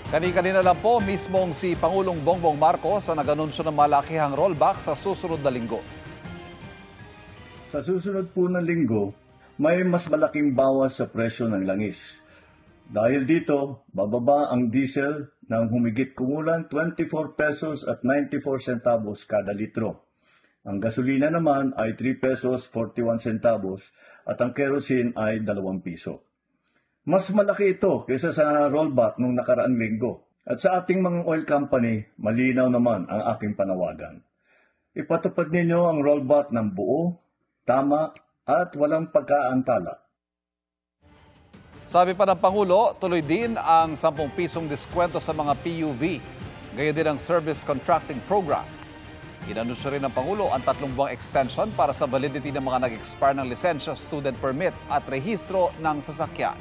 Kani-kanina lang po mismong si Pangulong Bongbong Marcos ang nag-anunsyo ng malakihang rollback sa susunod na linggo. Sa susunod po na linggo, may mas malaking bawas sa presyo ng langis. Dahil dito, bababa ang diesel ng humigit kumulang 24 pesos at 94 centavos kada litro. Ang gasolina naman ay 3 pesos 41 centavos at ang kerosene ay 2 piso. Mas malaki ito kaysa sa rollback nung nakaraang linggo. At sa ating mga oil company, malinaw naman ang aking panawagan. Ipatupad ninyo ang rollback ng buo, tama at walang pagkaantala. Sabi pa ng Pangulo, tuloy din ang 10 pisong diskwento sa mga PUV. Gayon din ang service contracting program. Inanunsyo rin ng Pangulo ang 3 buwang extension para sa validity ng mga nag-expire ng lisensya, student permit at rehistro ng sasakyan.